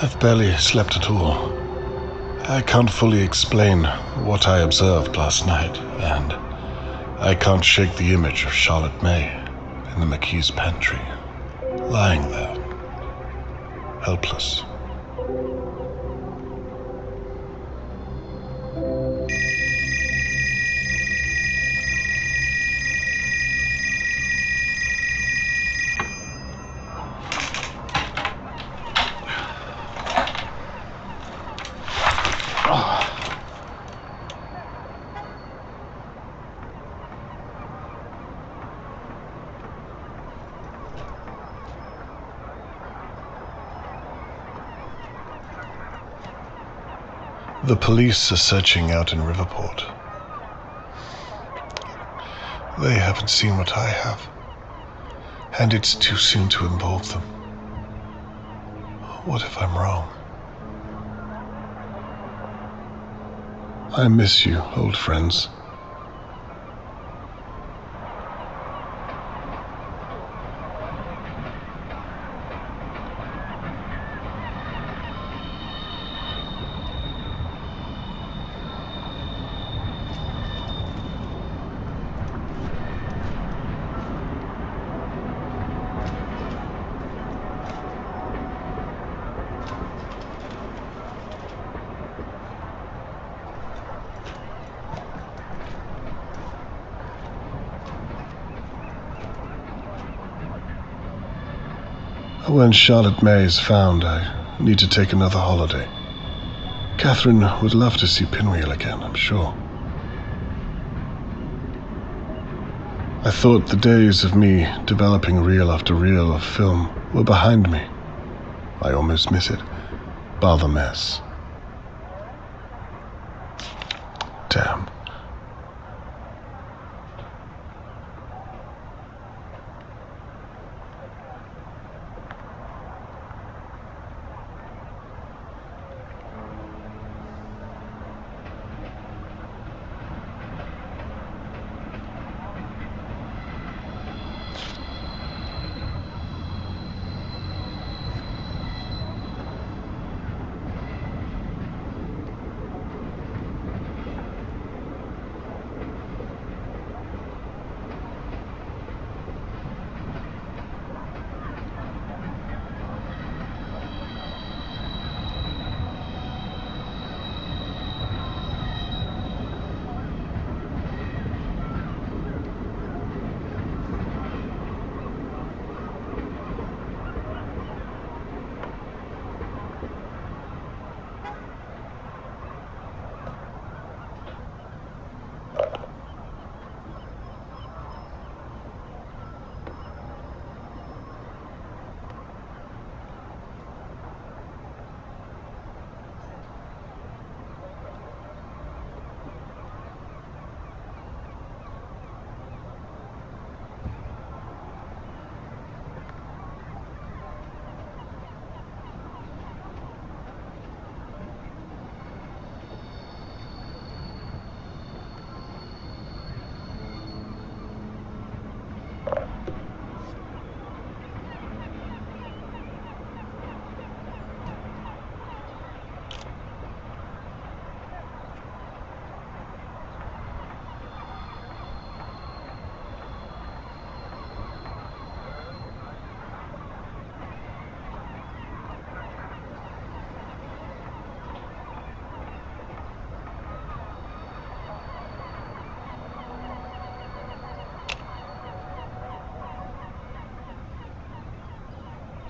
I've barely slept at all. I can't fully explain what I observed last night, and I can't shake the image of Charlotte May in the McKee's pantry, lying there, helpless. The police are searching out in Riverport. They haven't seen what I have, and it's too soon to involve them. What if I'm wrong? I miss you, old friends. When Charlotte May is found, I need to take another holiday. Catherine would love to see Pinwheel again, I'm sure. I thought the days of me developing reel after reel of film were behind me. I almost miss it, bar the mess. Damn.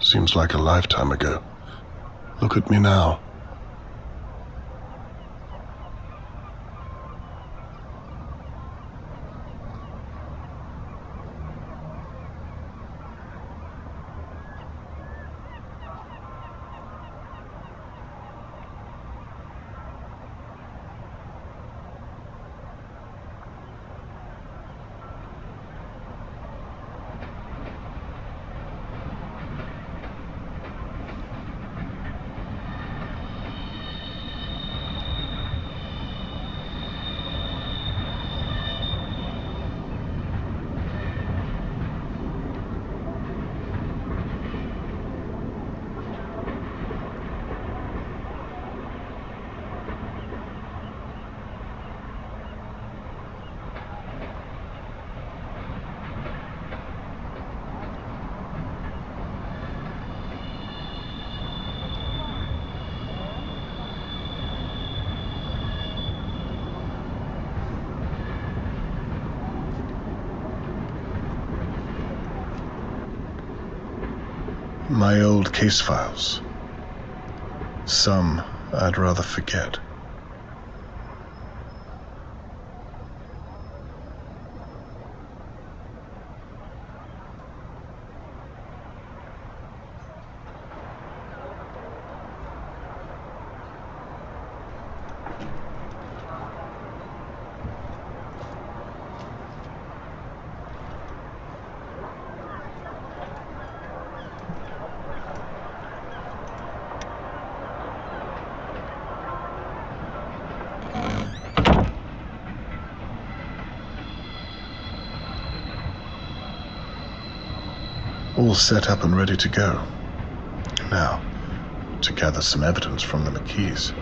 Seems like a lifetime ago. Look at me now. My old case files. Some I'd rather forget. All set up and ready to go. Now, to gather some evidence from the McKees.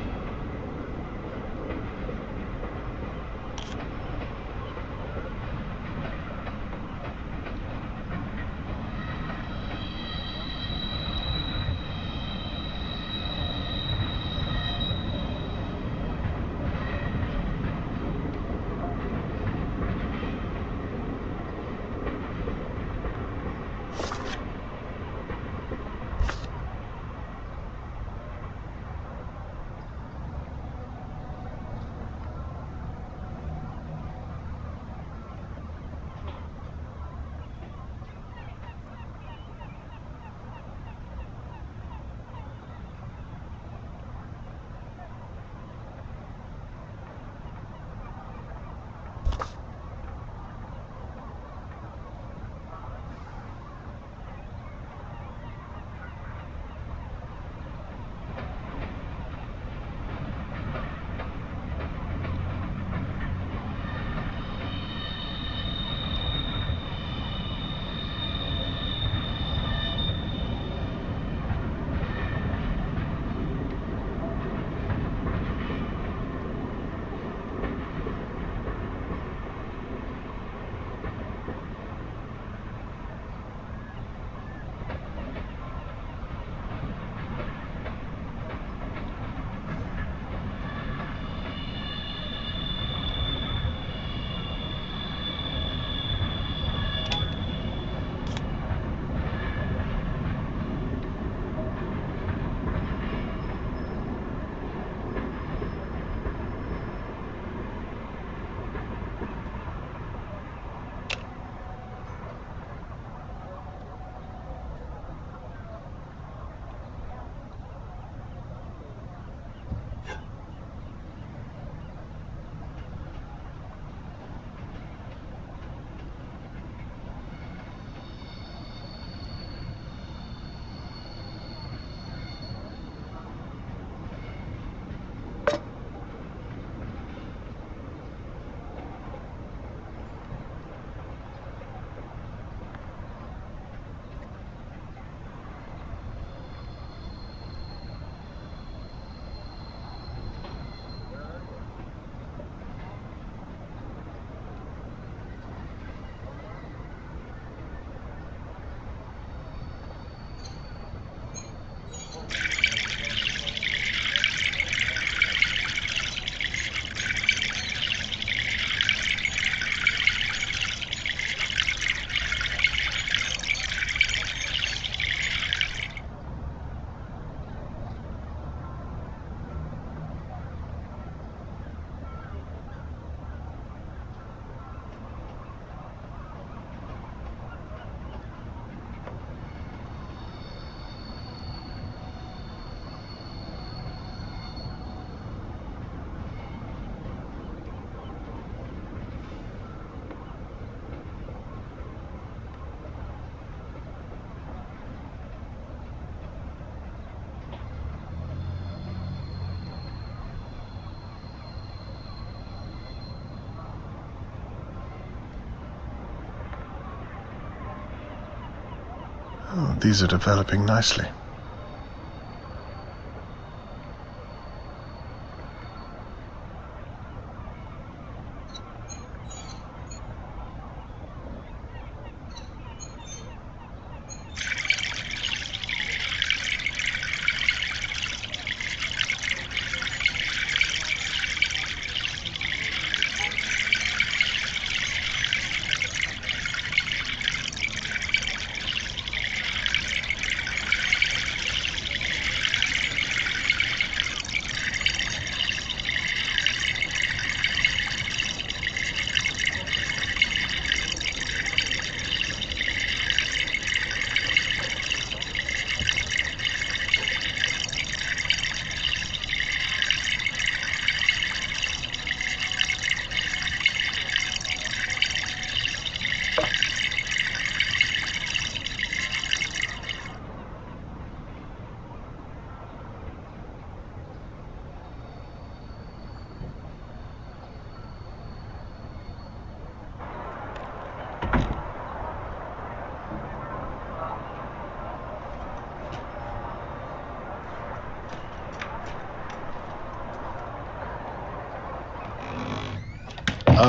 Oh, these are developing nicely.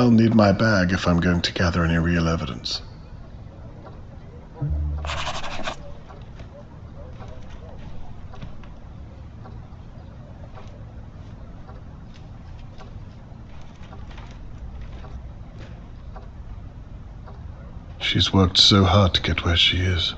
I'll need my bag if I'm going to gather any real evidence. She's worked so hard to get where she is.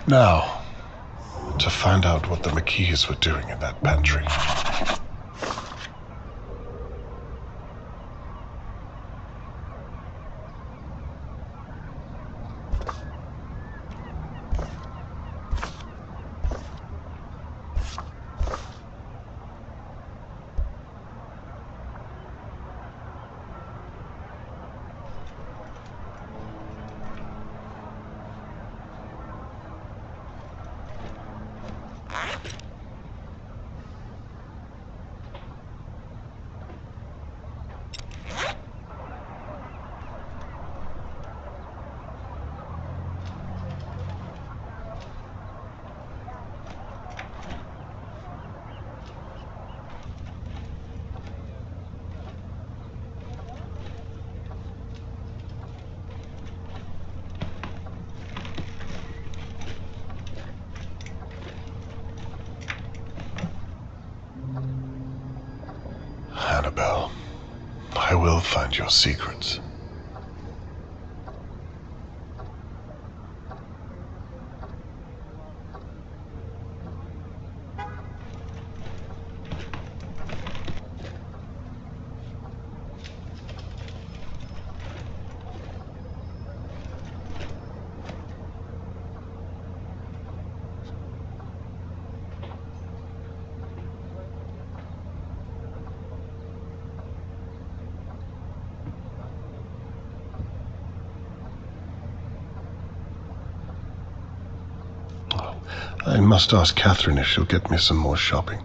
Now, to find out what the McKees were doing in that pantry. Annabelle, I will find your secrets. I must ask Catherine if she'll get me some more shopping.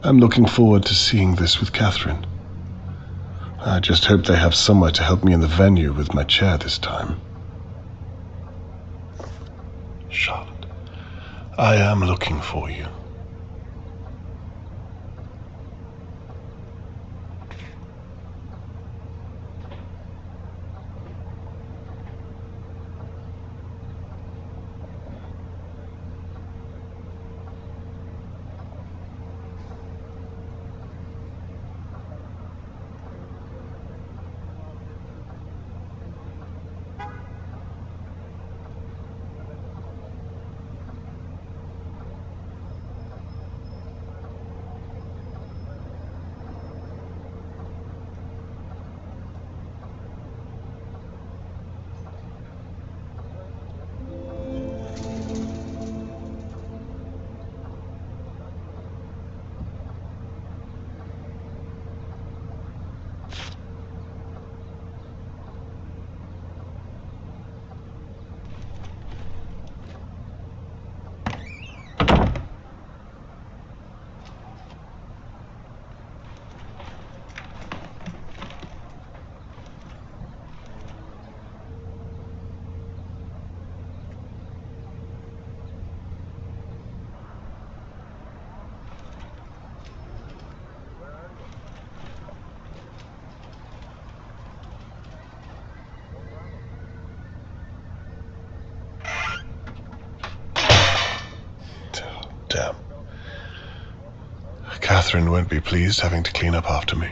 I'm looking forward to seeing this with Catherine. I just hope they have somewhere to help me in the venue with my chair this time. Charlotte, I am looking for you. Damn. Catherine won't be pleased having to clean up after me.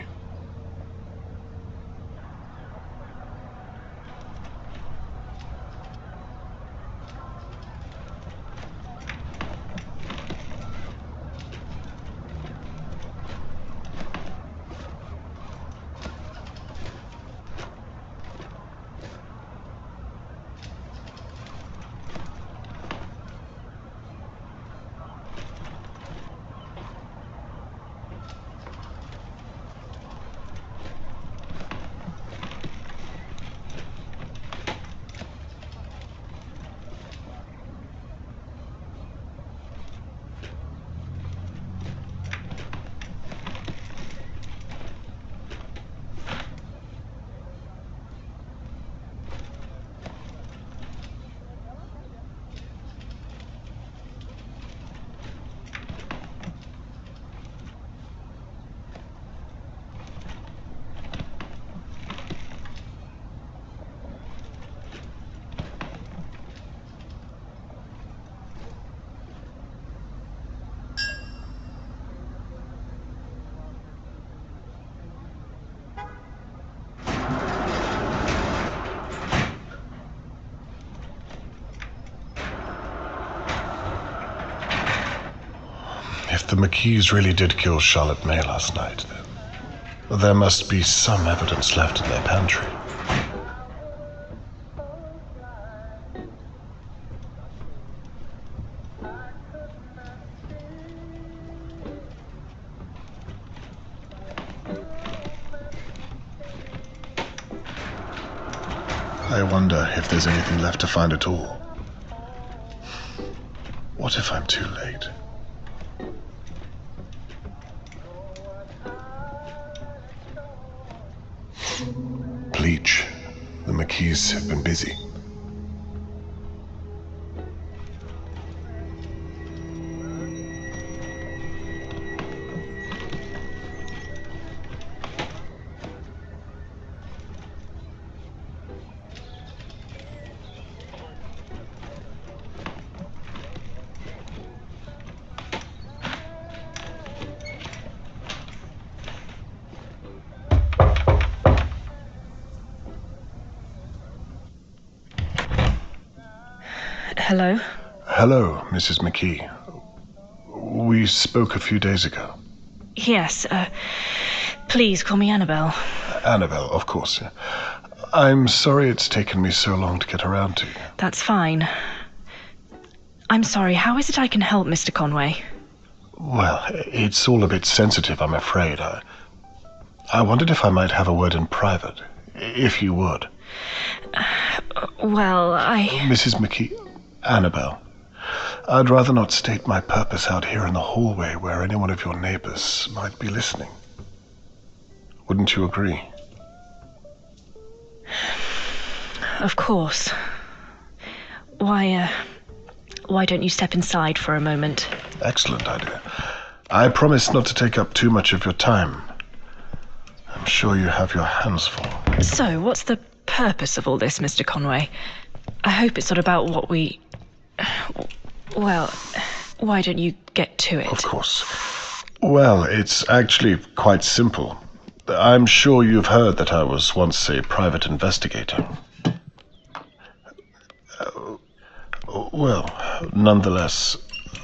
If the McKees really did kill Charlotte May last night, then there must be some evidence left in their pantry. I wonder if there's anything left to find at all. What if I'm too late? Bleach. The McKees have been busy. Hello? Hello, Mrs. McKee. We spoke a few days ago. Yes, please call me Annabelle. Annabelle, of course. I'm sorry it's taken me so long to get around to you. That's fine. I'm sorry, how is it I can help, Mr. Conway? Well, it's all a bit sensitive, I'm afraid. I wondered if I might have a word in private, if you would. Well, Mrs. McKee, Annabelle, I'd rather not state my purpose out here in the hallway where any one of your neighbors might be listening. Wouldn't you agree? Of course. Why don't you step inside for a moment? Excellent idea. I promise not to take up too much of your time. I'm sure you have your hands full. So, what's the purpose of all this, Mr. Conway? I hope it's not about what we... Well, why don't you get to it? Of course. Well, it's actually quite simple. I'm sure you've heard that I was once a private investigator. Well, nonetheless,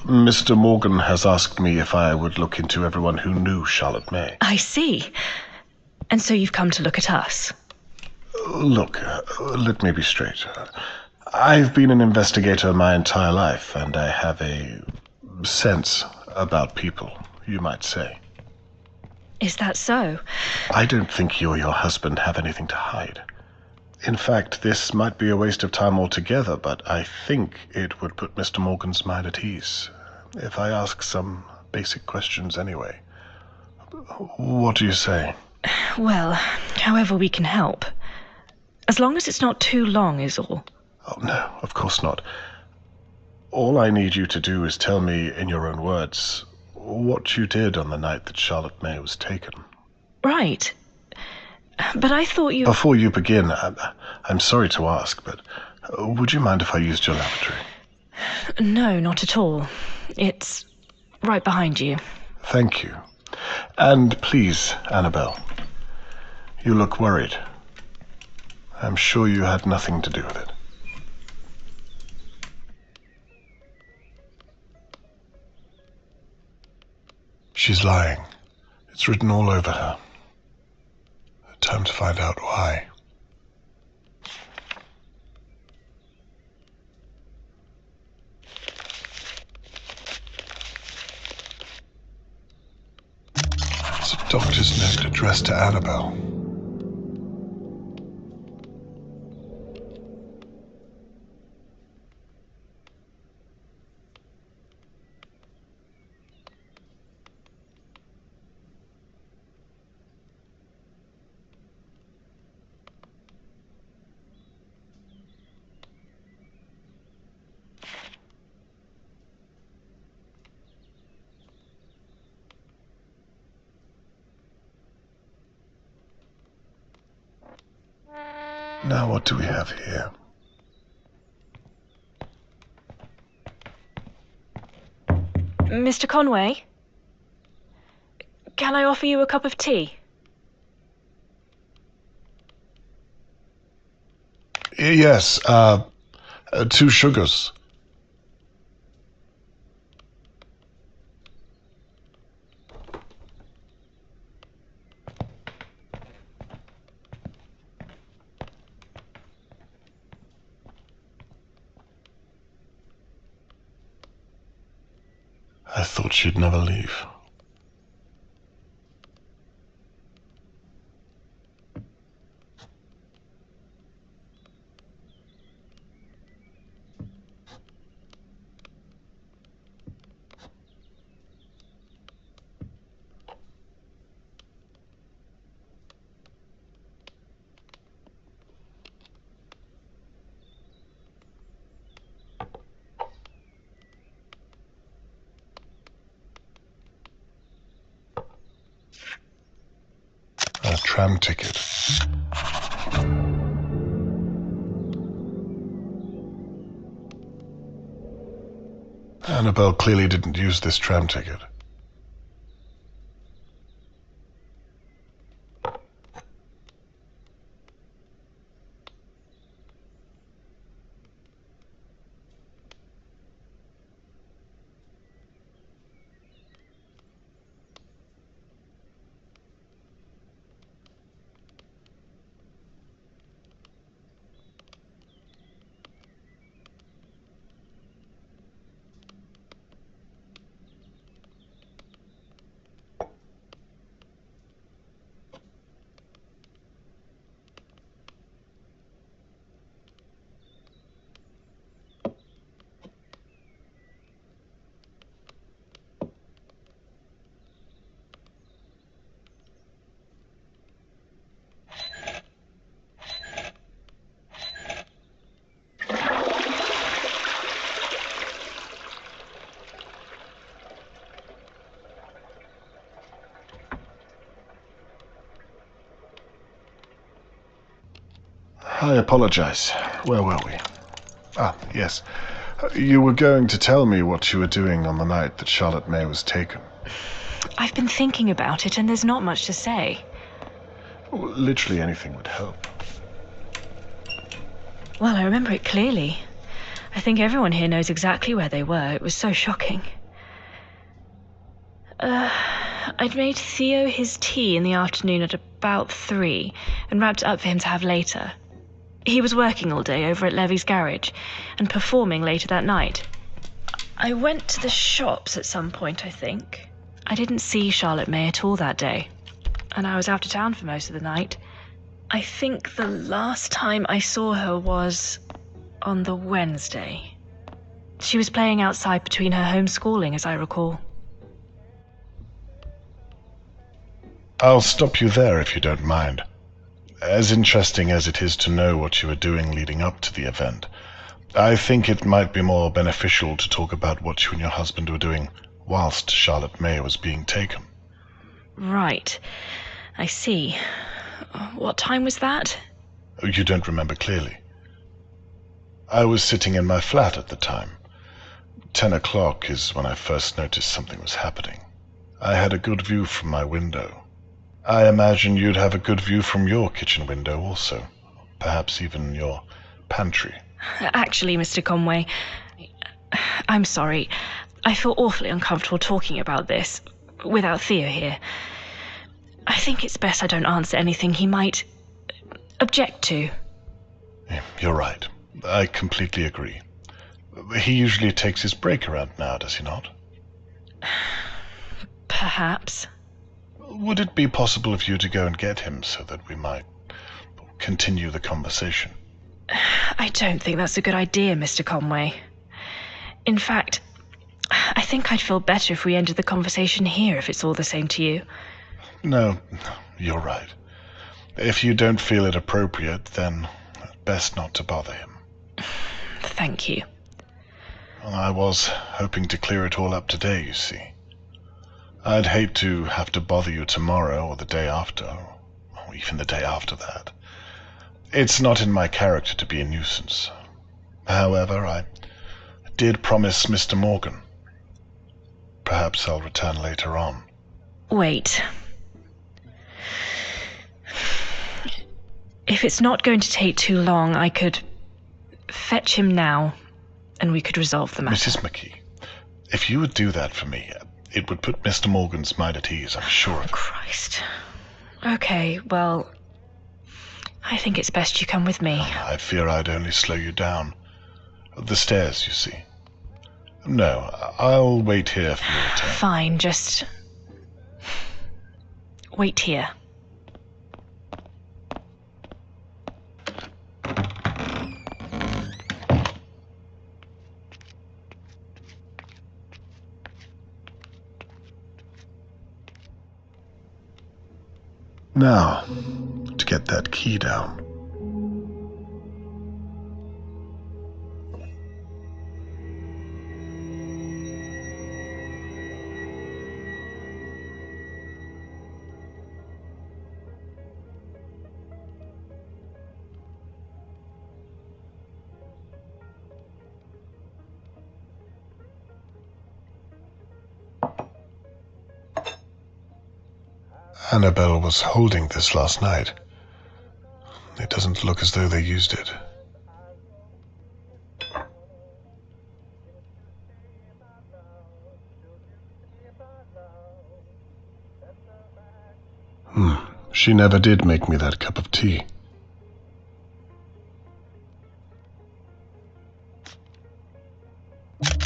Mr. Morgan has asked me if I would look into everyone who knew Charlotte May. I see. And so you've come to look at us? Look, let me be straight. I've been an investigator my entire life, and I have a sense about people, you might say. Is that so? I don't think you or your husband have anything to hide. In fact, this might be a waste of time altogether, but I think it would put Mr. Morgan's mind at ease if I ask some basic questions anyway. What do you say? Well, however we can help. As long as it's not too long is all. Oh, no, of course not. All I need you to do is tell me in your own words what you did on the night that Charlotte May was taken. Right. But I thought you... Before you begin, I'm sorry to ask, but would you mind if I used your lavatory? No, not at all. It's right behind you. Thank you. And please, Annabelle, you look worried. I'm sure you had nothing to do with it. She's lying. It's written all over her. Time to find out why. It's a doctor's note addressed to Annabelle. Now what do we have here? Mr. Conway? Can I offer you a cup of tea? Yes, 2 sugars. I thought she'd never leave. A tram ticket. Annabelle clearly didn't use this tram ticket. I apologize. Where were we? Yes. You were going to tell me what you were doing on the night that Charlotte May was taken. I've been thinking about it, and there's not much to say. Literally anything would help. Well, I remember it clearly. I think everyone here knows exactly where they were. It was so shocking. I'd made Theo his tea in the afternoon at about 3 and wrapped it up for him to have later. He was working all day over at Levy's garage and performing later that night. I went to the shops at some point, I think. I didn't see Charlotte May at all that day, and I was out of town for most of the night. I think the last time I saw her was on the Wednesday. She was playing outside between her homeschooling, as I recall. I'll stop you there if you don't mind. As interesting as it is to know what you were doing leading up to the event, I think it might be more beneficial to talk about what you and your husband were doing whilst Charlotte May was being taken. Right. I see. What time was that? You don't remember clearly? I was sitting in my flat at the time. 10 o'clock is when I first noticed something was happening. I had a good view from my window. I imagine you'd have a good view from your kitchen window also. Perhaps even your pantry. Actually, Mr. Conway, I'm sorry. I feel awfully uncomfortable talking about this without Theo here. I think it's best I don't answer anything he might object to. You're right. I completely agree. He usually takes his break around now, does he not? Perhaps. Would it be possible for you to go and get him so that we might continue the conversation? I don't think that's a good idea, Mr. Conway. In fact, I think I'd feel better if we ended the conversation here, if it's all the same to you. No, you're right. If you don't feel it appropriate, then best not to bother him. Thank you. I was hoping to clear it all up today, you see. I'd hate to have to bother you tomorrow or the day after, or even the day after that. It's not in my character to be a nuisance. However, I did promise Mr. Morgan. Perhaps I'll return later on. Wait. If it's not going to take too long, I could fetch him now, and we could resolve the matter. Mrs. McKee, if you would do that for me, it would put Mr. Morgan's mind at ease, I'm sure. Oh, Christ. Okay, well, I think it's best you come with me. I fear I'd only slow you down. The stairs, you see. No, I'll wait here for your return. Fine, just wait here. Now, to get that key down. Annabelle was holding this last night. It doesn't look as though they used it. She never did make me that cup of tea.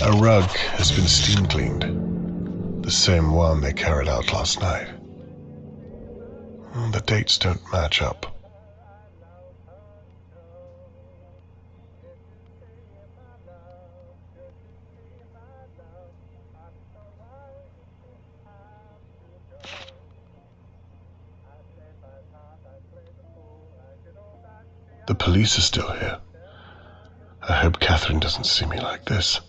A rug has been steam cleaned. The same one they carried out last night. The dates don't match up. The police are still here. I hope Catherine doesn't see me like this.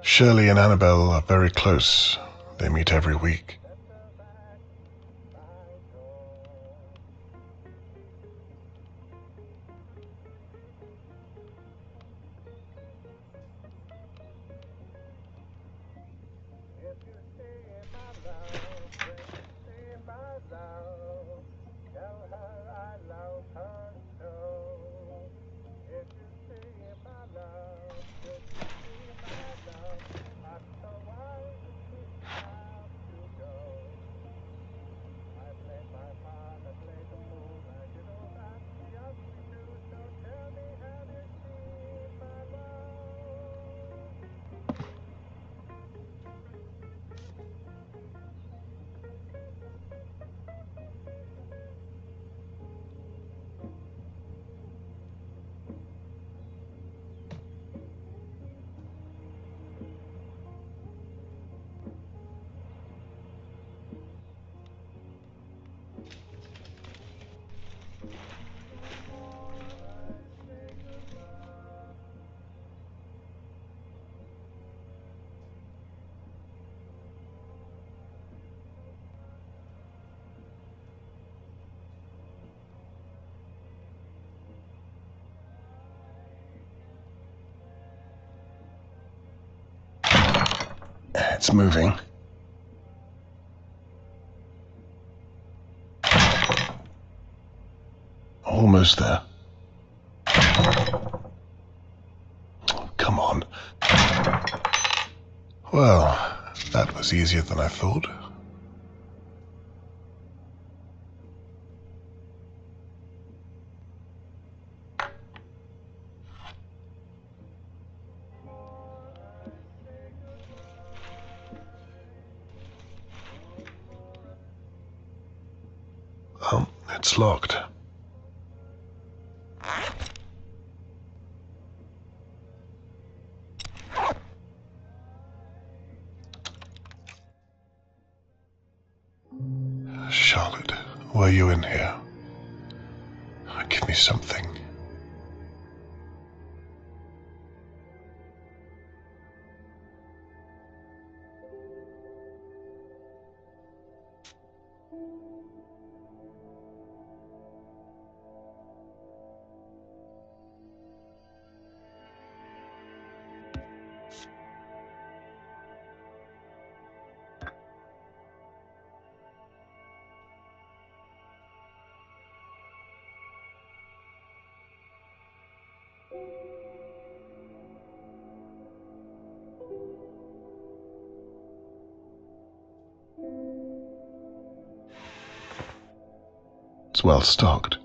Shirley and Annabelle are very close. They meet every week. It's moving. Almost there. Oh, come on. Well, that was easier than I thought. Oh, it's locked. Charlotte, were you in here? Give me something. It's well stocked.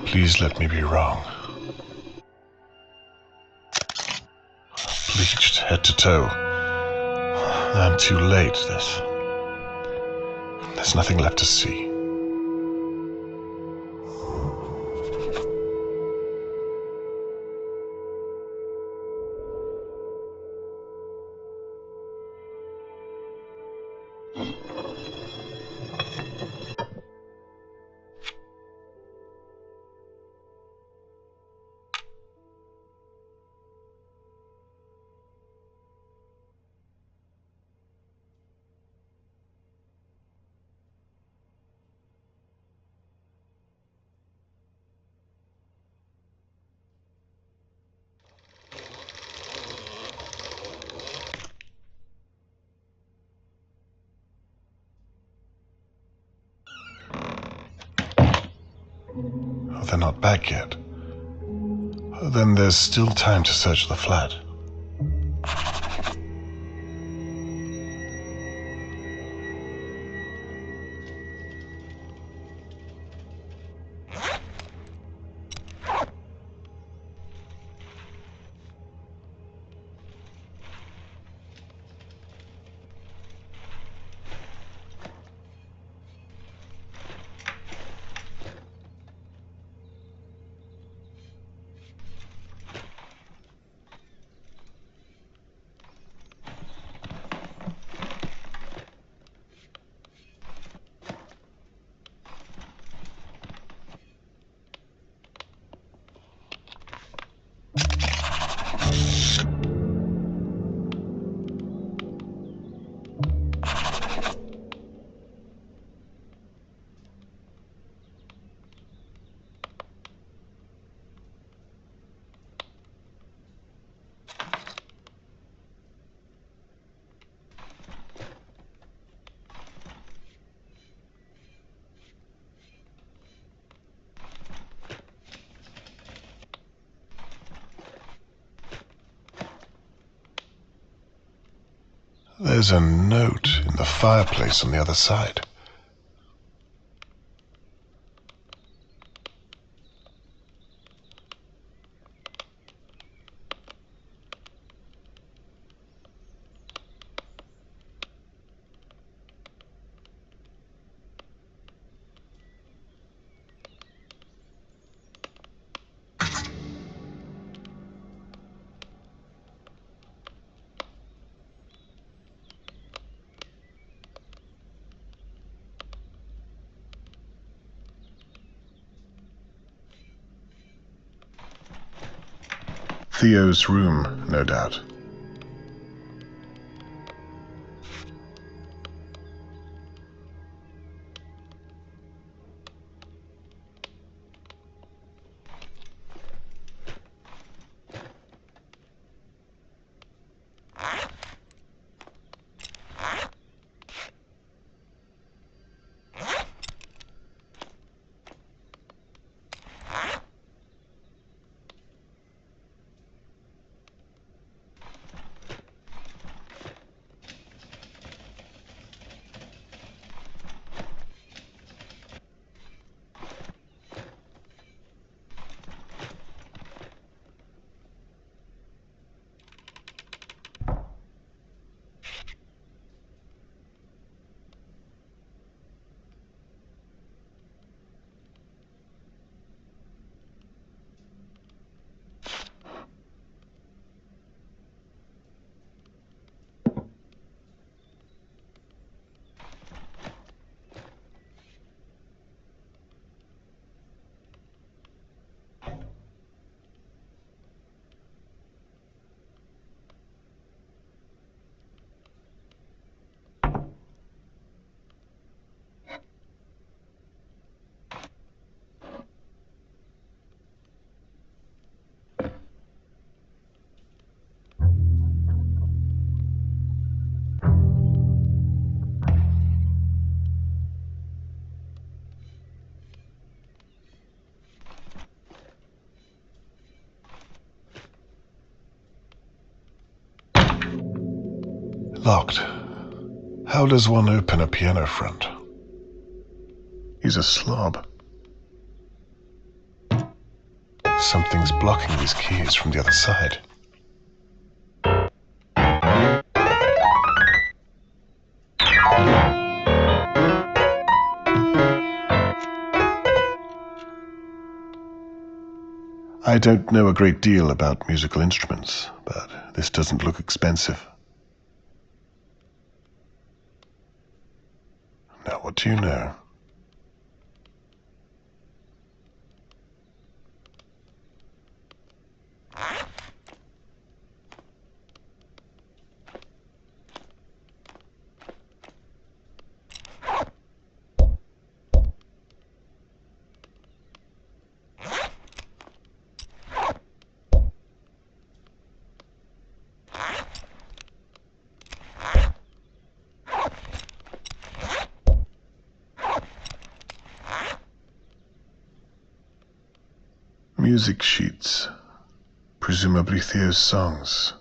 Please let me be wrong. Bleached head to toe. I'm too late. There's nothing left to see. Oh, they're not back yet. Then there's still time to search the flat. There's a note in the fireplace on the other side. Theo's room, no doubt. Locked. How does one open a piano front? He's a slob. Something's blocking these keys from the other side. I don't know a great deal about musical instruments, but this doesn't look expensive. Now, what do you know? Music sheets. Presumably Theo's songs.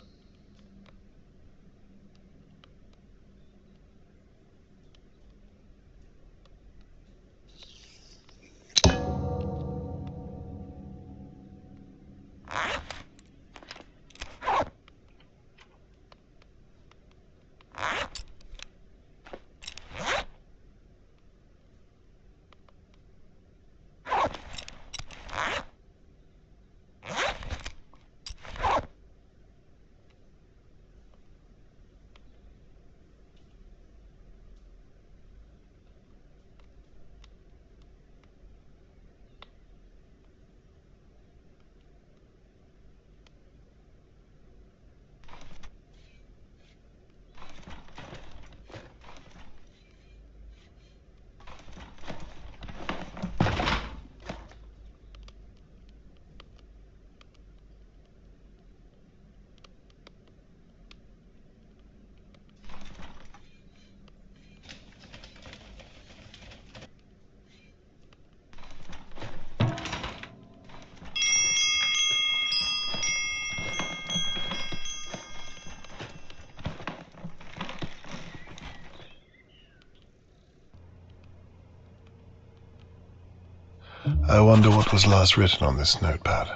I wonder what was last written on this notepad.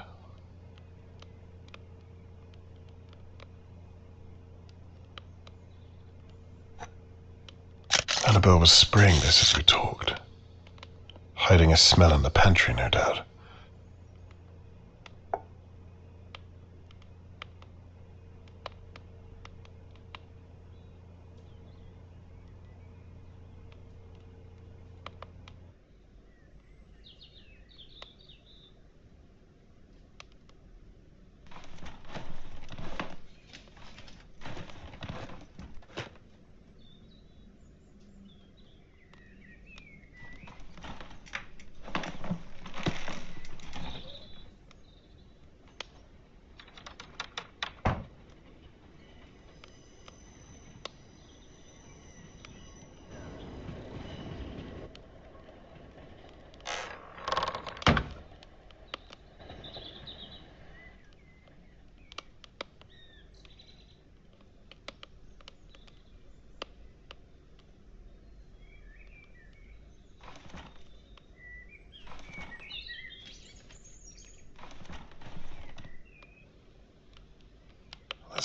Annabelle was spraying this as we talked. Hiding a smell in the pantry, no doubt.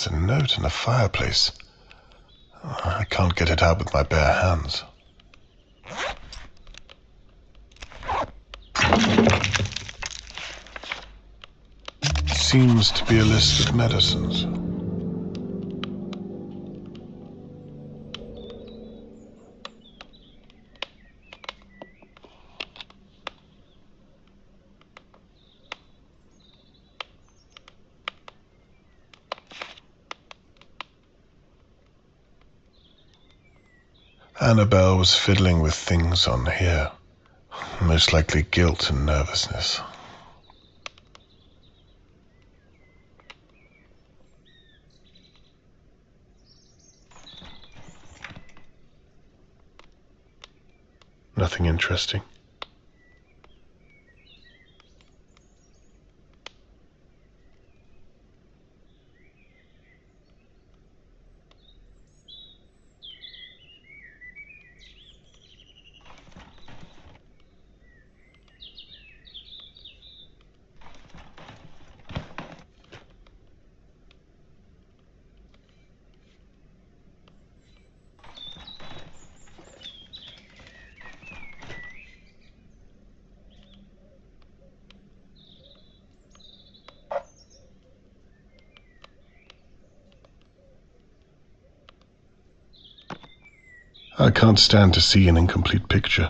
There's a note in the fireplace. I can't get it out with my bare hands. Seems to be a list of medicines. Annabelle was fiddling with things on here. Most likely guilt and nervousness. Nothing interesting. I can't stand to see an incomplete picture.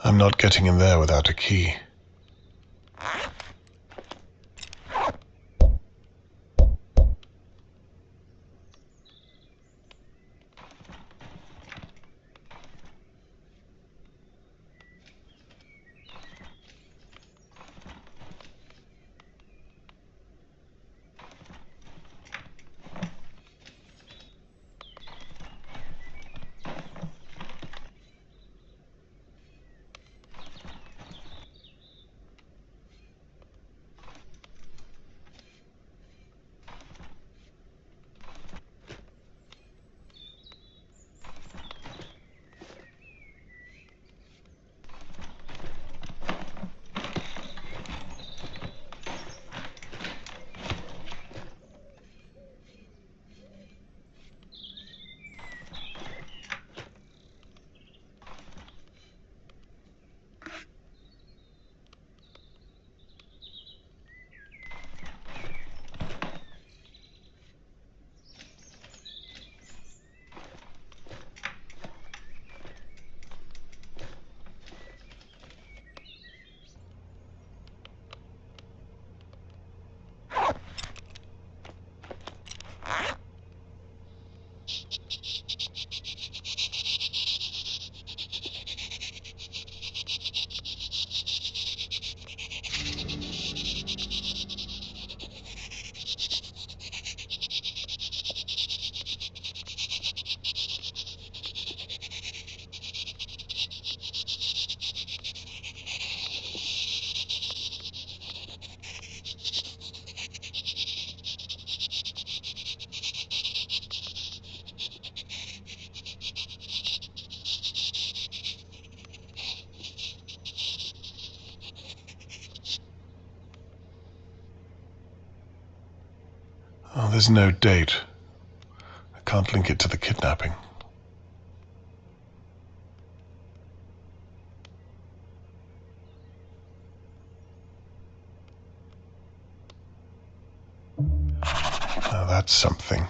I'm not getting in there without a key. Oh, there's no date. I can't link it to the kidnapping. Now that's something.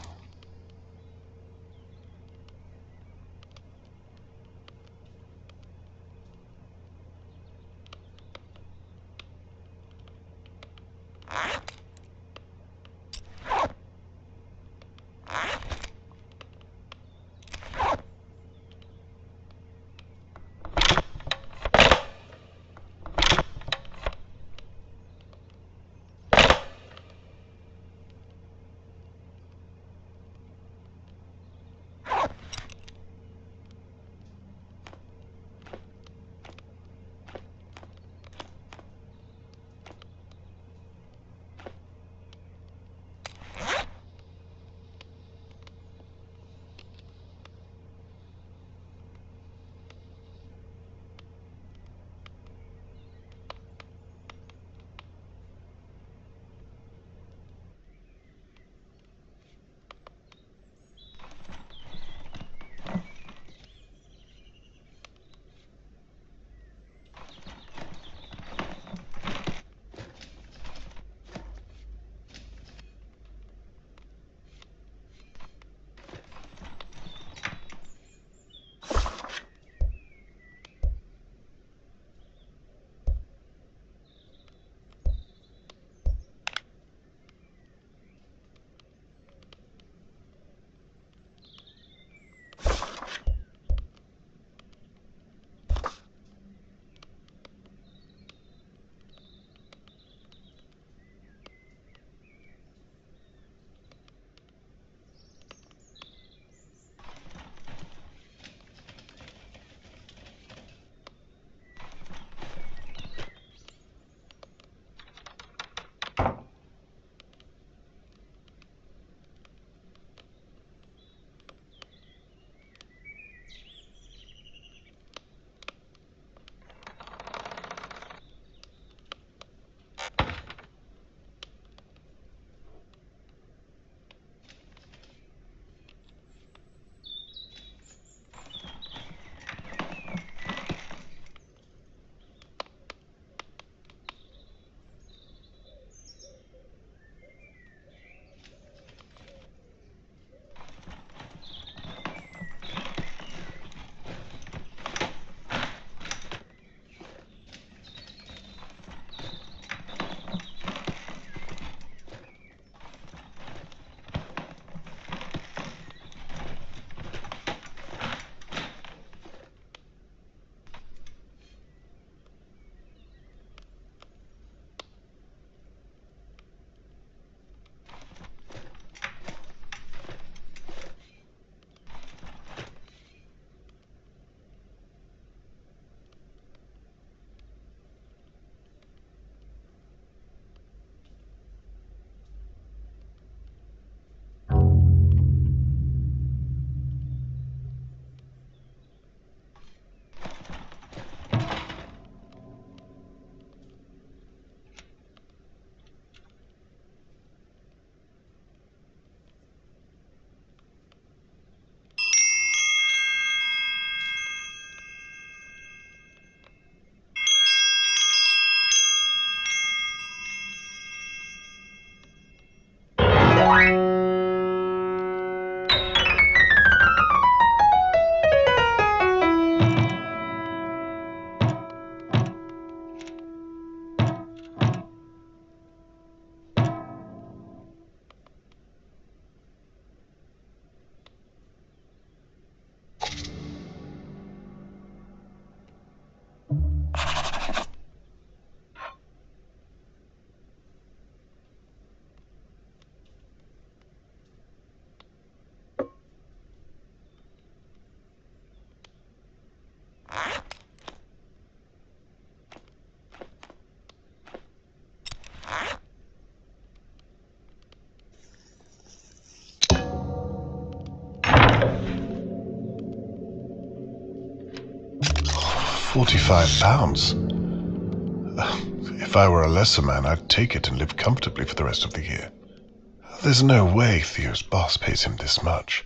£45. If I were a lesser man, I'd take it and live comfortably for the rest of the year. There's no way Theo's boss pays him this much.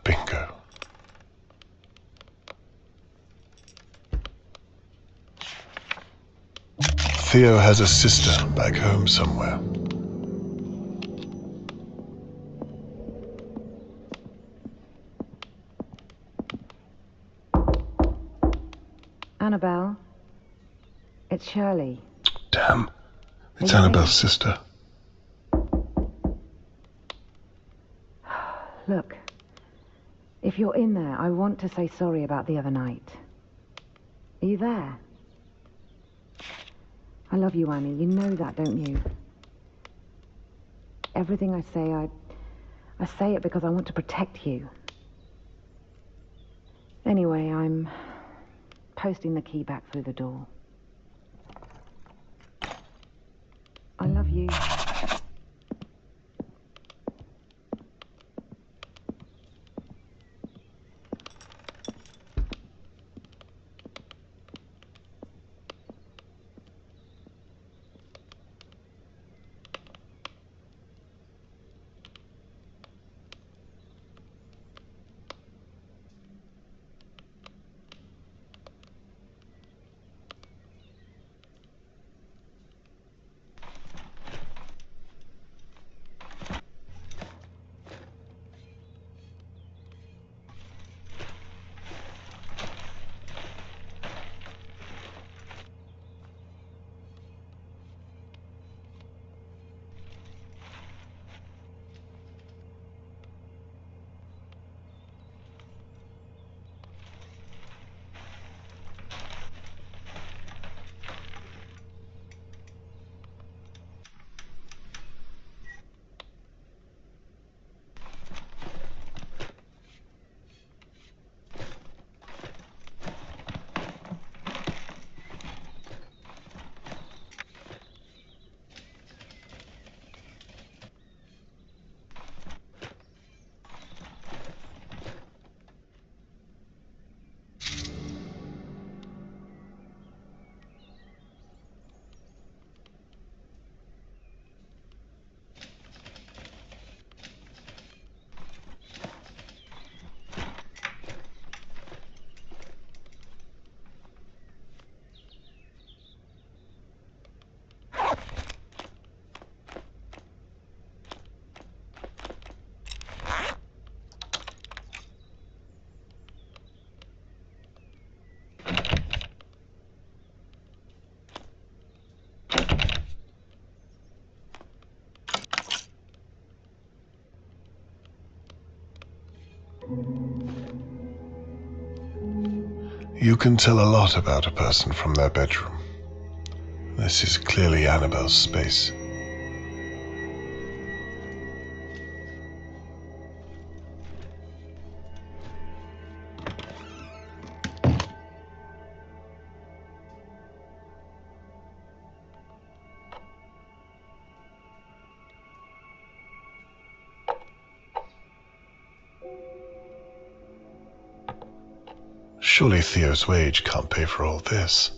Bingo. Theo has a sister back home somewhere. Annabelle, it's Shirley. Damn. It's Annabelle's sister. Look, if you're in there, I want to say sorry about the other night. Are you there? I love you, Annie. You know that, don't you? Everything I say, I say it because I want to protect you. Anyway, I'm posting the key back through the door. I love you. You can tell a lot about a person from their bedroom. This is clearly Annabelle's space. Surely Theo's wage can't pay for all this.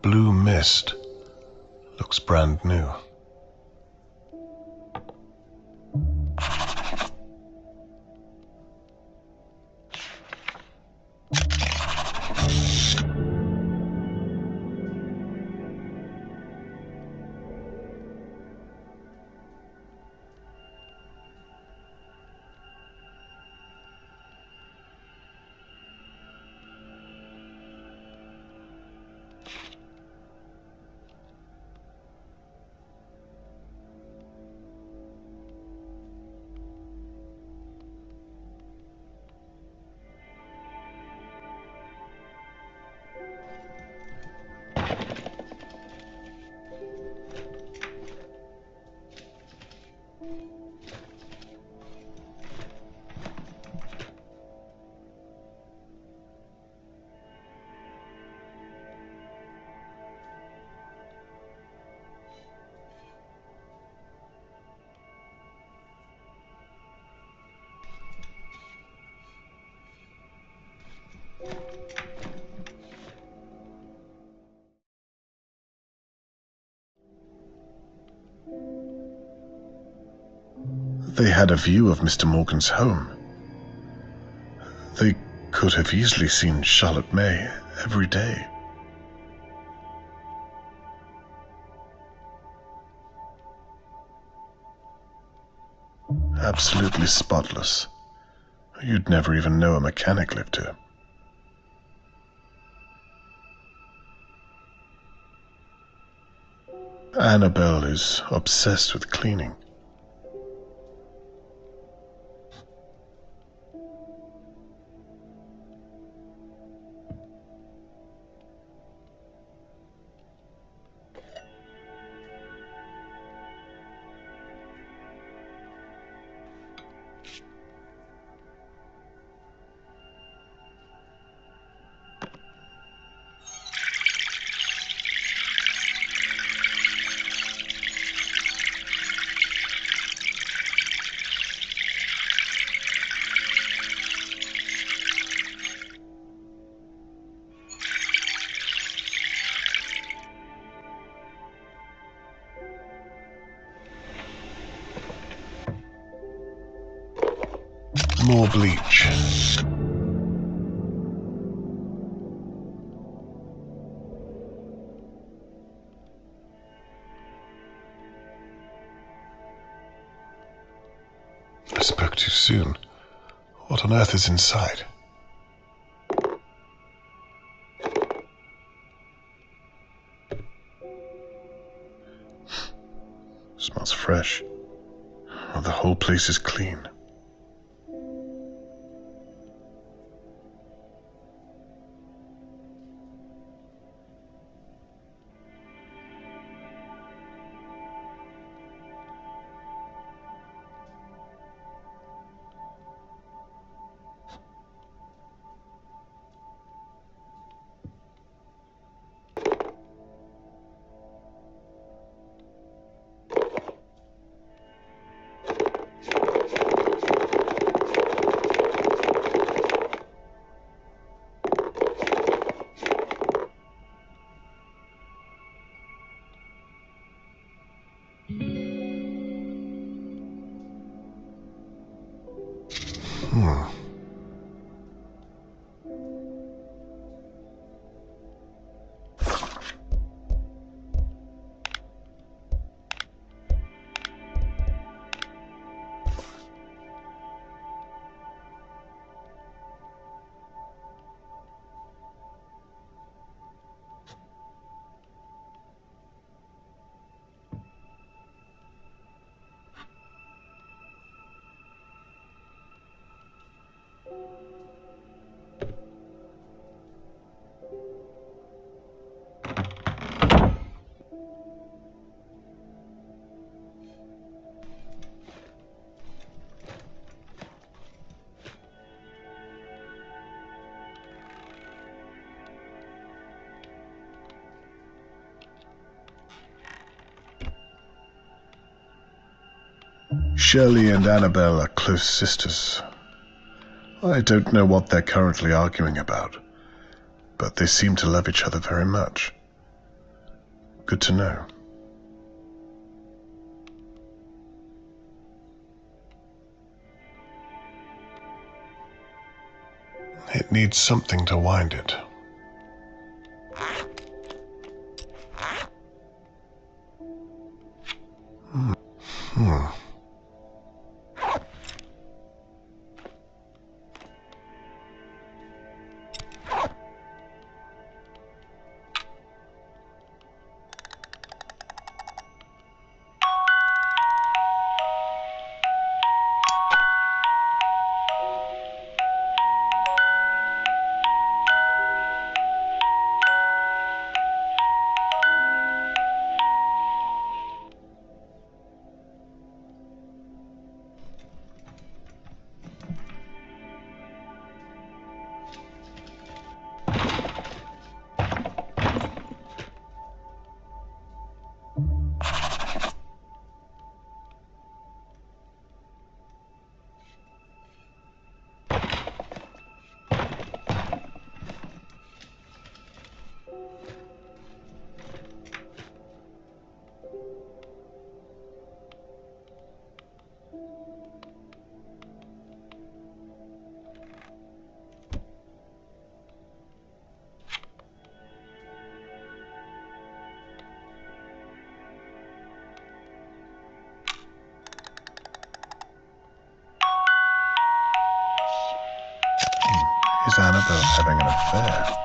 Blue mist. Looks brand new. They had a view of Mr. Morgan's home. They could have easily seen Charlotte May every day. Absolutely spotless. You'd never even know a mechanic lived here. Annabelle is obsessed with cleaning. More bleach. I spoke too soon. What on earth is inside? Smells fresh. Oh, the whole place is clean. Shirley and Annabelle are close sisters. I don't know what they're currently arguing about, but they seem to love each other very much. Good to know. It needs something to wind it. Is Annabelle having an affair?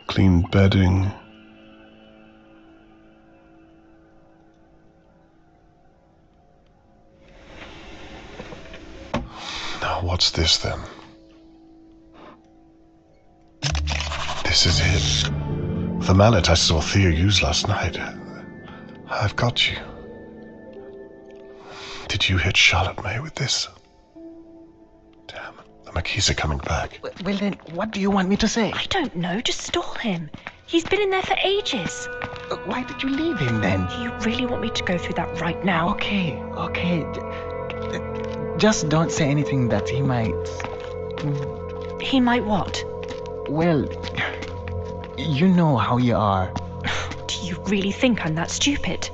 Clean bedding. Now what's this then? This is it. The mallet I saw Theo use last night. I've got you. Did you hit Charlotte May with this? Damn, the McKees are coming back. Well then, what do you want me to say? I don't know, just stall him. He's been in there for ages. Why did you leave him then? Do you really want me to go through that right now? Okay. Just don't say anything that he might... He might what? Well, you know how you are. Do you really think I'm that stupid?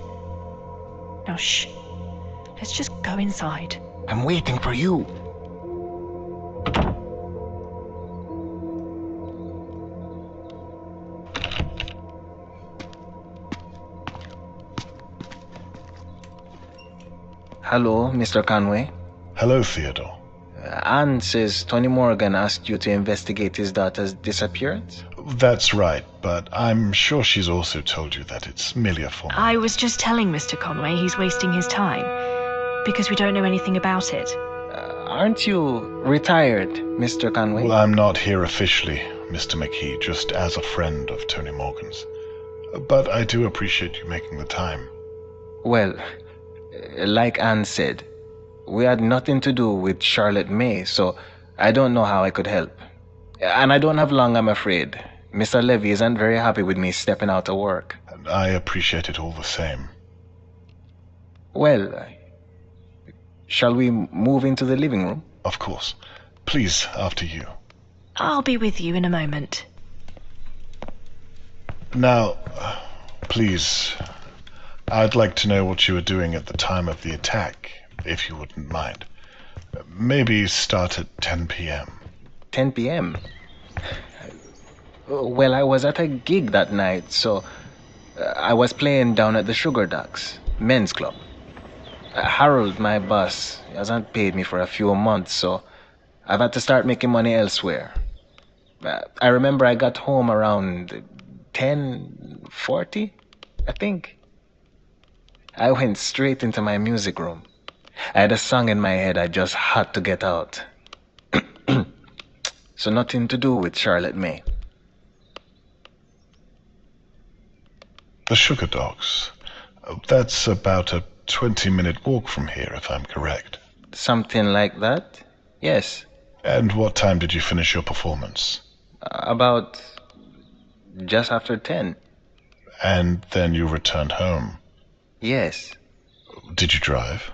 Now shh. Let's just go inside. I'm waiting for you. Hello, Mr. Conway. Hello, Theodore. Anne says Tony Morgan asked you to investigate his daughter's disappearance? That's right, but I'm sure she's also told you that it's merely a form. I was just telling Mr. Conway he's wasting his time, because we don't know anything about it. Aren't you retired, Mr. Conway? Well, I'm not here officially, Mr. McKee, just as a friend of Tony Morgan's. but I do appreciate you making the time. Well, like Anne said, we had nothing to do with Charlotte May, so I don't know how I could help. And I don't have long, I'm afraid. Mr. Levy isn't very happy with me stepping out of work. And I appreciate it all the same. Well, shall we move into the living room? Of course. Please, after you. I'll be with you in a moment. Now, please, I'd like to know what you were doing at the time of the attack, if you wouldn't mind. Maybe start at 10 p.m. 10 p.m.? Well, I was at a gig that night, so I was playing down at the Sugar Ducks men's club. Harold, my boss, hasn't paid me for a few months, so I've had to start making money elsewhere. I remember I got home around 10:40, I think. I went straight into my music room. I had a song in my head I just had to get out. So nothing to do with Charlotte May. The Sugar Dogs. That's about a 20-minute walk from here, if I'm correct. Something like that? Yes. And what time did you finish your performance? About just after 10. And then you returned home. Yes. Did you drive?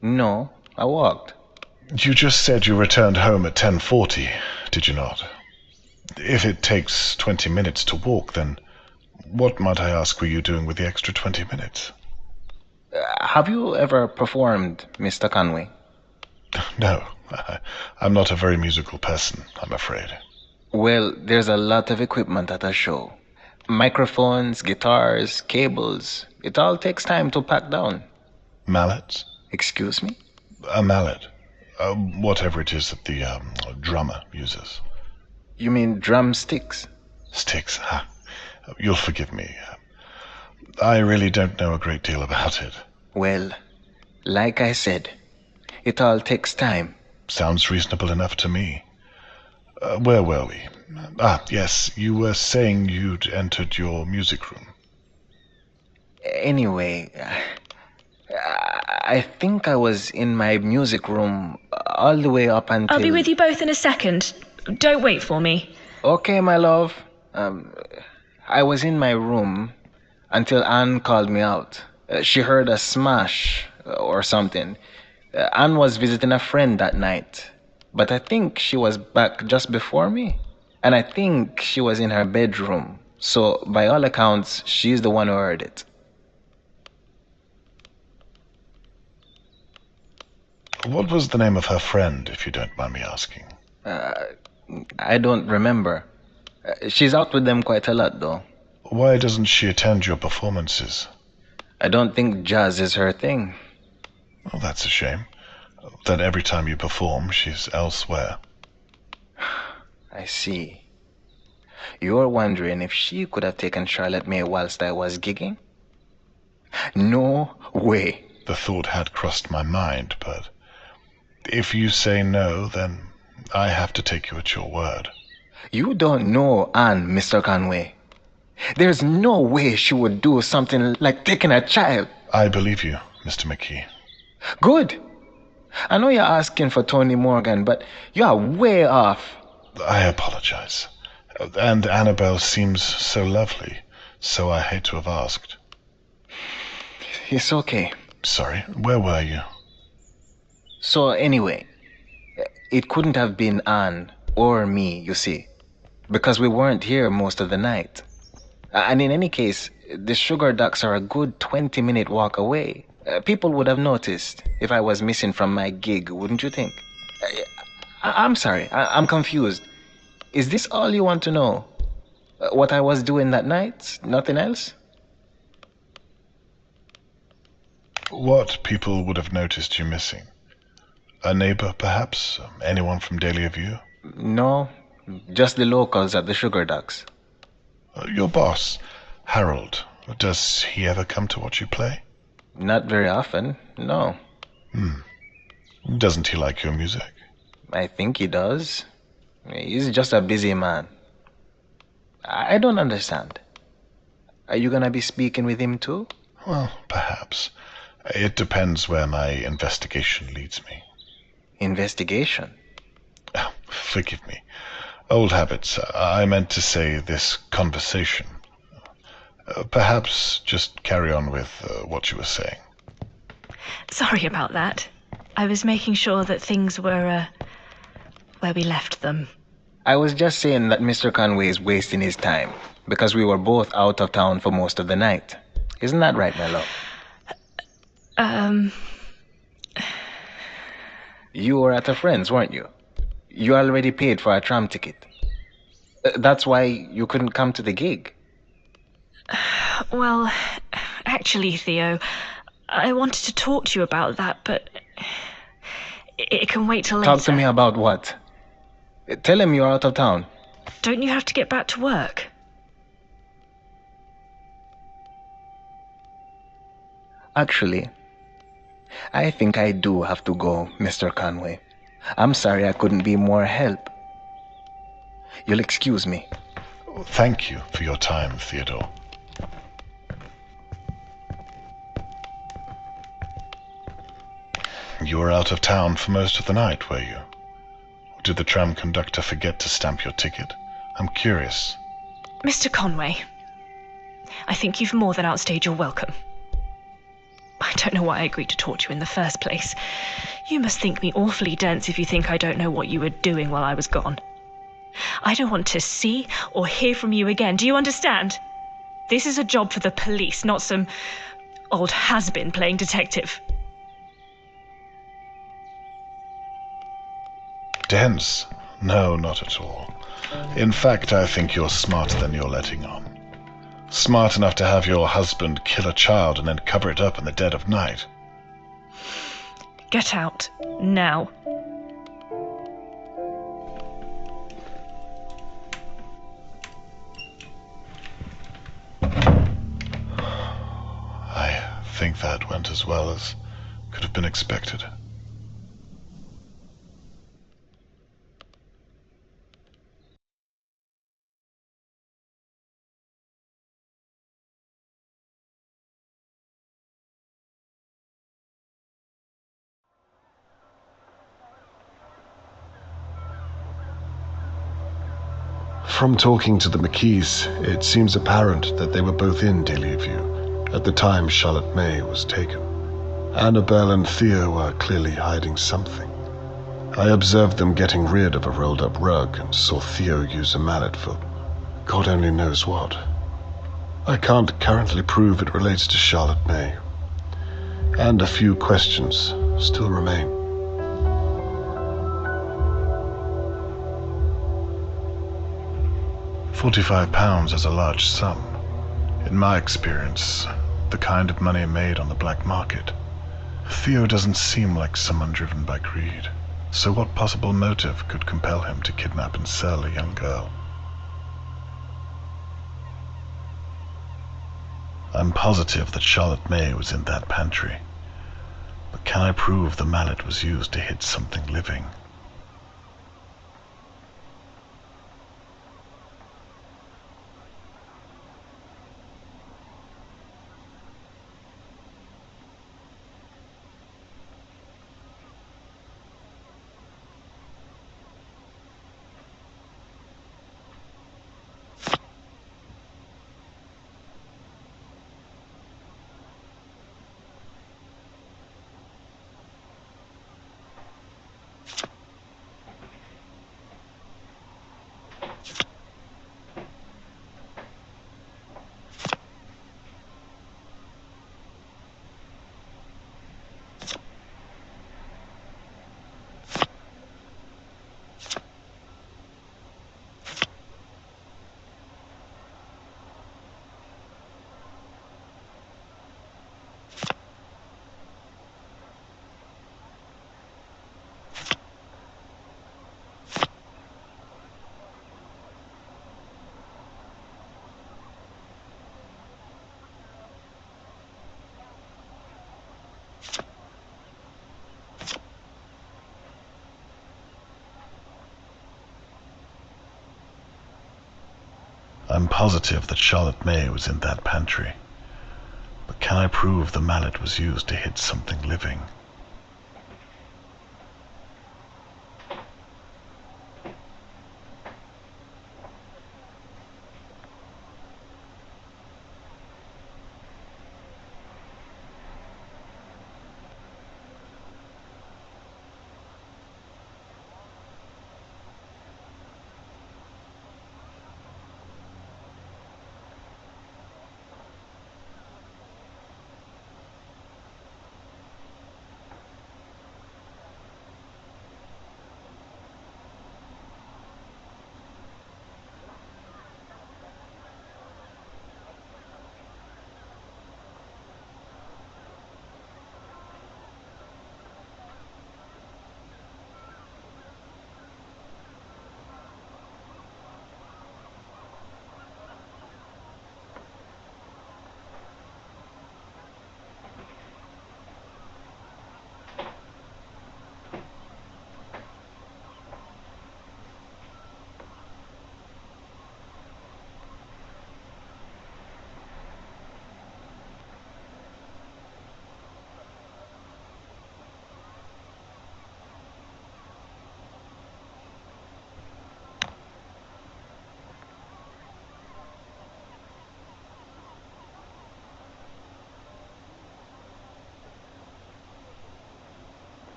No, I walked. You just said you returned home at 10:40, did you not? If it takes 20 minutes to walk, then what, might I ask, were you doing with the extra 20 minutes? Have you ever performed, Mr. Conway? No, I'm not a very musical person, I'm afraid. Well, there's a lot of equipment at a show. Microphones, guitars, cables. It all takes time to pack down. Mallets? Excuse me? A mallet. Whatever it is that the drummer uses. You mean drumsticks? Sticks, huh? You'll forgive me. I really don't know a great deal about it. Well, like I said, it all takes time. Sounds reasonable enough to me. Where were we? Yes, you were saying you'd entered your music room. Anyway, I think I was in my music room all the way up until... I'll be with you both in a second. Don't wait for me. Okay, my love. I was in my room until Anne called me out. She heard a smash or something. Anne was visiting a friend that night, but I think she was back just before me. And I think she was in her bedroom. So, by all accounts, she's the one who heard it. What was the name of her friend, if you don't mind me asking? I don't remember. She's out with them quite a lot, though. Why doesn't she attend your performances? I don't think jazz is her thing. Well, that's a shame. That every time you perform, she's elsewhere. I see. You're wondering if she could have taken Charlotte May whilst I was gigging? No way. The thought had crossed my mind, but if you say no, then I have to take you at your word. You don't know Anne, Mr. Conway. There's no way she would do something like taking a child. I believe you, Mr. McKee. Good. I know you're asking for Tony Morgan, but you're way off. I apologize. And Annabelle seems so lovely, so I hate to have asked. It's okay. Sorry, where were you? So anyway, it couldn't have been Anne or me, you see, because we weren't here most of the night. And in any case, the Sugar Ducks are a good 20-minute walk away. People would have noticed if I was missing from my gig, wouldn't you think? I'm sorry, I'm confused. Is this all you want to know? What I was doing that night? Nothing else? What people would have noticed you missing? A neighbor, perhaps? Anyone from Dahlia View? No, just the locals at the Sugar Ducks. Your boss, Harold, does he ever come to watch you play? Not very often, no. Doesn't he like your music? I think he does. He's just a busy man. I don't understand. Are you gonna be speaking with him too? Well, perhaps. It depends where my investigation leads me. Investigation? Oh, forgive me. Old habits. I meant to say this conversation. Perhaps just carry on with what you were saying. Sorry about that. I was making sure that things were, where we left them. I was just saying that Mr. Conway is wasting his time because we were both out of town for most of the night. Isn't that right, my love? You were at a friend's, weren't you? You already paid for a tram ticket. That's why you couldn't come to the gig. Well, actually, Theo, I wanted to talk to you about that, but it can wait till later. Talk to me about what? Tell him you're out of town. Don't you have to get back to work? Actually, I think I do have to go, Mr. Conway. I'm sorry I couldn't be more help. You'll excuse me. Thank you for your time, Theodore. You were out of town for most of the night, were you? Or did the tram conductor forget to stamp your ticket? I'm curious. Mr. Conway, I think you've more than outstayed your welcome. I don't know why I agreed to talk to you in the first place. You must think me awfully dense if you think I don't know what you were doing while I was gone. I don't want to see or hear from you again. Do you understand? This is a job for the police, not some old has-been playing detective. Dense? No, not at all. In fact, I think you're smarter than you're letting on. Smart enough to have your husband kill a child and then cover it up in the dead of night. Get out. Now. I think that went as well as could have been expected. From talking to the McKees, it seems apparent that they were both in Dahlia View at the time Charlotte May was taken. Annabelle and Theo were clearly hiding something. I observed them getting rid of a rolled-up rug and saw Theo use a mallet for God only knows what. I can't currently prove it relates to Charlotte May, and a few questions still remain. £45 is a large sum. In my experience, the kind of money made on the black market. Theo doesn't seem like someone driven by greed, so what possible motive could compel him to kidnap and sell a young girl? I'm positive that Charlotte May was in that pantry, but can I prove the mallet was used to hit something living? I'm positive that Charlotte May was in that pantry. But can I prove the mallet was used to hit something living?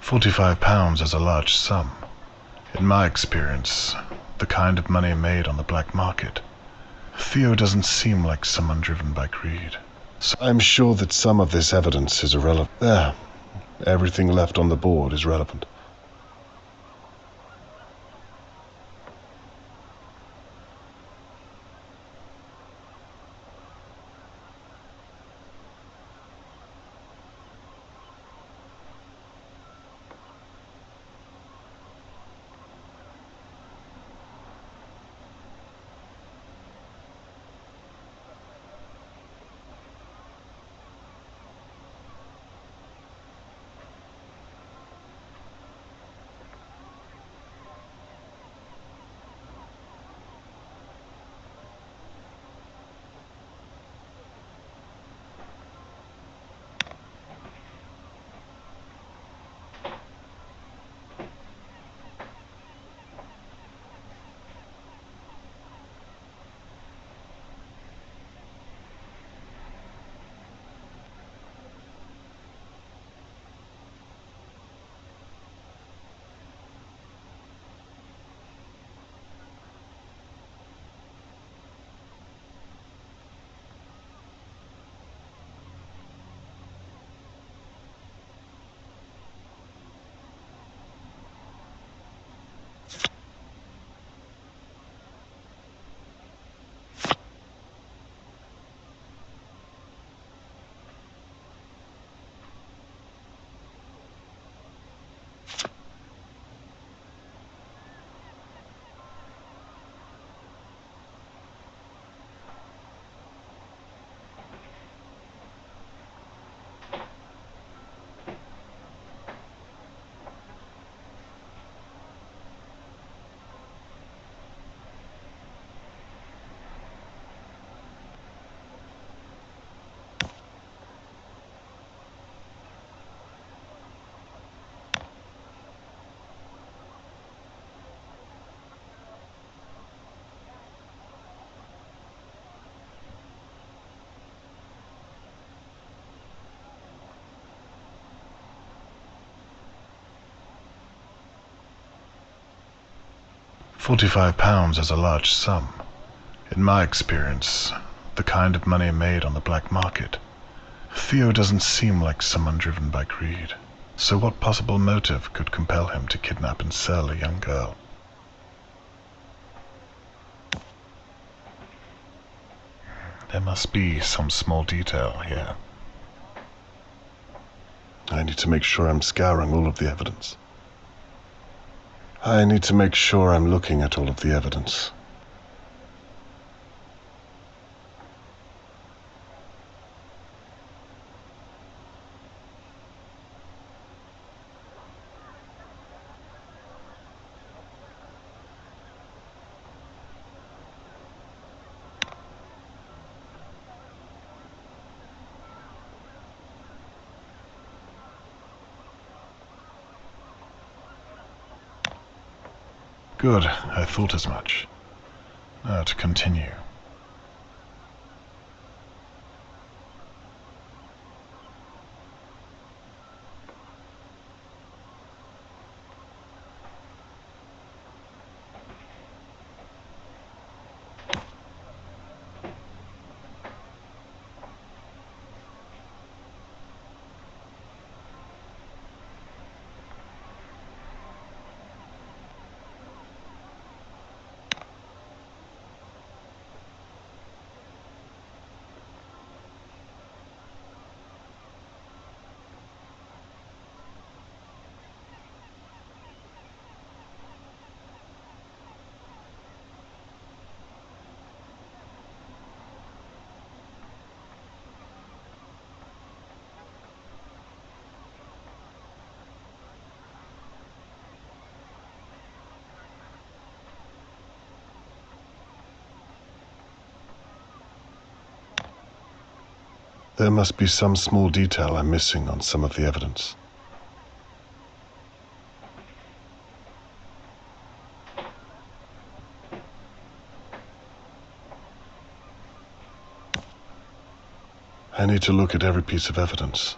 £45 is a large sum. In my experience, the kind of money made on the black market. Theo doesn't seem like someone driven by greed. So I'm sure that some of this evidence is irrelevant. There. Everything left on the board is relevant. £45 is a large sum. In my experience, the kind of money made on the black market. Theo doesn't seem like someone driven by greed. So what possible motive could compel him to kidnap and sell a young girl? There must be some small detail here. I need to make sure I'm scouring all of the evidence. I need to make sure I'm looking at all of the evidence. Good, I thought as much. Now to continue. There must be some small detail I'm missing on some of the evidence. I need to look at every piece of evidence.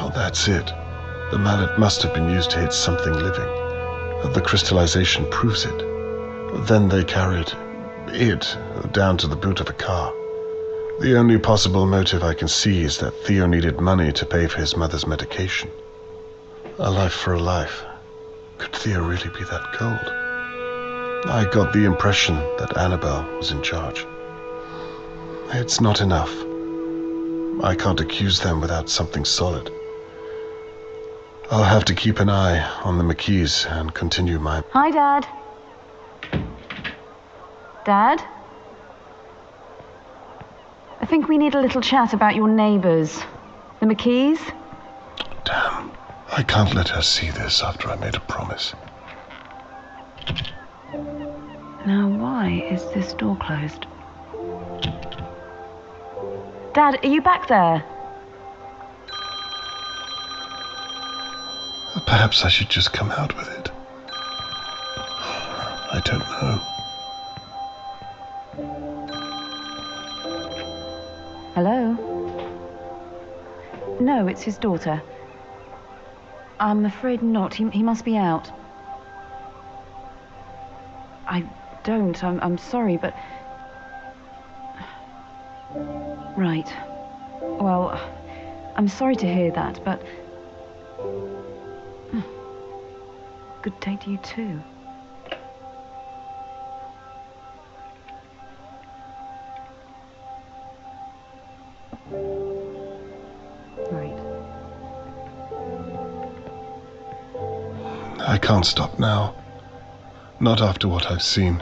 Oh, that's it. The mallet must have been used to hit something living. The crystallization proves it. Then they carried down to the boot of a car. The only possible motive I can see is that Theo needed money to pay for his mother's medication. A life for a life. Could Theo really be that cold? I got the impression that Annabelle was in charge. It's not enough. I can't accuse them without something solid. I'll have to keep an eye on the McKees and continue my... Hi, Dad. Dad? I think we need a little chat about your neighbours. The McKees? Damn. I can't let her see this after I made a promise. Now, why is this door closed? Dad, are you back there? Perhaps I should just come out with it. I don't know. Hello? No, it's his daughter. I'm afraid not. He must be out. I don't. I'm sorry, but... Right. Well, I'm sorry to hear that, but... Good day to you too. Right. I can't stop now. Not after what I've seen.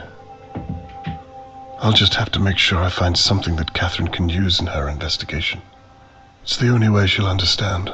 I'll just have to make sure I find something that Catherine can use in her investigation. It's the only way she'll understand.